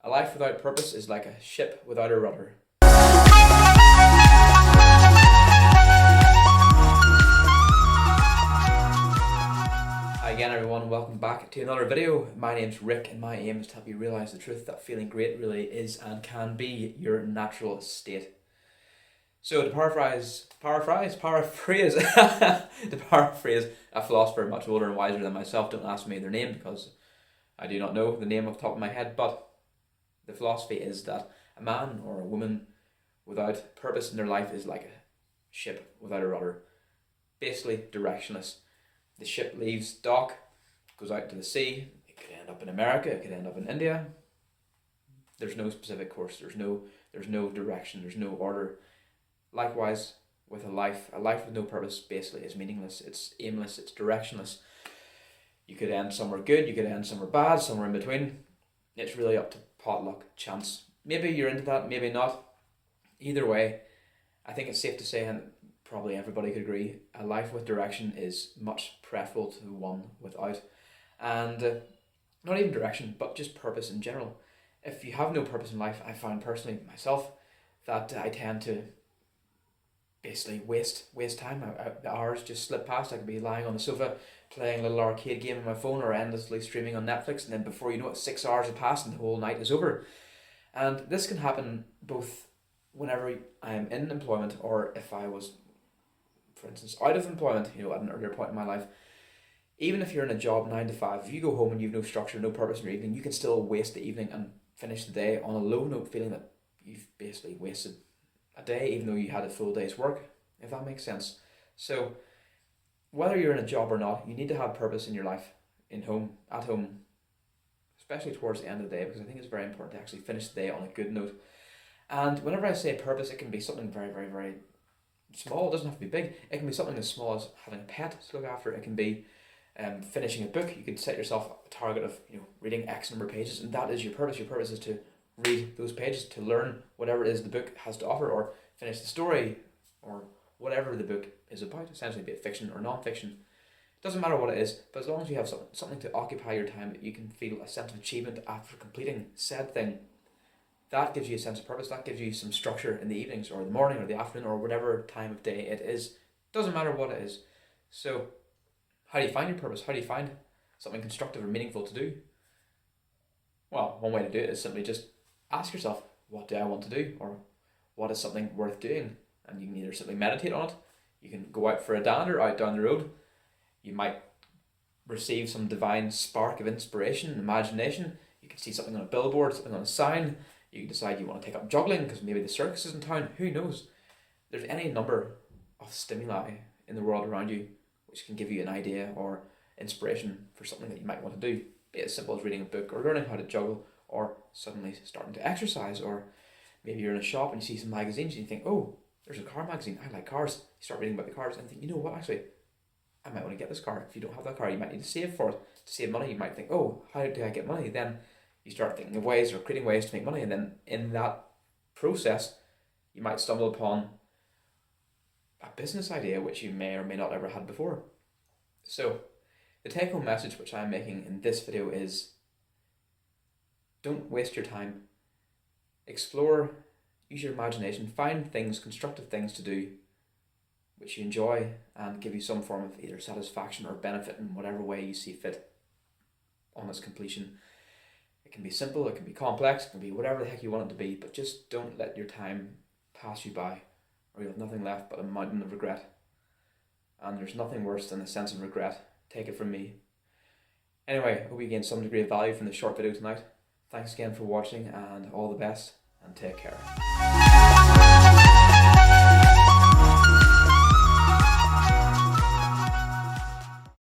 A life without purpose is like a ship without a rudder. Hi again everyone, welcome back to another video. My name's Rick and my aim is to help you realise the truth that feeling great really is and can be your natural state. So to paraphrase a philosopher much older and wiser than myself, don't ask me their name because I do not know the name off the top of my head, but the philosophy is that a man or a woman without purpose in their life is like a ship without a rudder, basically directionless. The ship leaves dock, goes out to the sea. It could end up in America, it could end up in India. There's no specific course, there's no direction, there's no order. Likewise, with a life with no purpose basically is meaningless, it's aimless, it's directionless. You could end somewhere good, you could end somewhere bad, somewhere in between. It's really up to potluck, chance. Maybe you're into that, maybe not. Either way, I think it's safe to say, and probably everybody could agree, a life with direction is much preferable to one without. And not even direction, but just purpose in general. If you have no purpose in life, I find personally myself that I tend to basically waste time. The hours just slip past. I could be lying on the sofa playing a little arcade game on my phone or endlessly streaming on Netflix, and then before you know it, 6 hours have passed and the whole night is over. And this can happen both whenever I'm in employment or if I was, for instance, out of employment, at an earlier point in my life. Even if you're in a job 9 to 5, if you go home and you've no structure, no purpose in your evening, you can still waste the evening and finish the day on a low note, feeling that you've basically wasted a day, even though you had a full day's work, if that makes sense. So whether you're in a job or not, you need to have purpose in your life, at home, especially towards the end of the day, because I think it's very important to actually finish the day on a good note. And whenever I say purpose, it can be something very, very, very small. It doesn't have to be big. It can be something as small as having a pet to look after. It can be finishing a book. You could set yourself a target of reading X number of pages, and that is your purpose. Your purpose is to read those pages, to learn whatever it is the book has to offer, or finish the story, or whatever the book is about, essentially, be it fiction or non-fiction. It doesn't matter what it is, but as long as you have something to occupy your time, that you can feel a sense of achievement after completing said thing, that gives you a sense of purpose, that gives you some structure in the evenings, or the morning, or the afternoon, or whatever time of day it is. Doesn't matter what it is. So, how do you find your purpose? How do you find something constructive or meaningful to do? Well, one way to do it is simply just ask yourself, what do I want to do? Or what is something worth doing? And you can either simply meditate on it, you can go out for a dander out down the road, you might receive some divine spark of inspiration and imagination, you can see something on a billboard, something on a sign, you can decide you want to take up juggling because maybe the circus is in town, who knows? There's any number of stimuli in the world around you which can give you an idea or inspiration for something that you might want to do, be it as simple as reading a book or learning how to juggle or suddenly starting to exercise, or maybe you're in a shop and you see some magazines and you think, oh, there's a car magazine, I like cars. You start reading about the cars and think, you know what, actually, I might want to get this car. If you don't have that car, you might need to save for it. To save money, you might think, oh, how do I get money? Then you start thinking of ways or creating ways to make money, and then in that process, you might stumble upon a business idea which you may or may not ever had before. So, the take-home message which I'm making in this video is, don't waste your time. Explore, use your imagination, find things, constructive things to do which you enjoy and give you some form of either satisfaction or benefit in whatever way you see fit on its completion. It can be simple, it can be complex, it can be whatever the heck you want it to be, but just don't let your time pass you by, or you'll have nothing left but a mountain of regret. And there's nothing worse than a sense of regret. Take it from me. Anyway, hope you gained some degree of value from this short video tonight. Thanks again for watching, and all the best, and take care.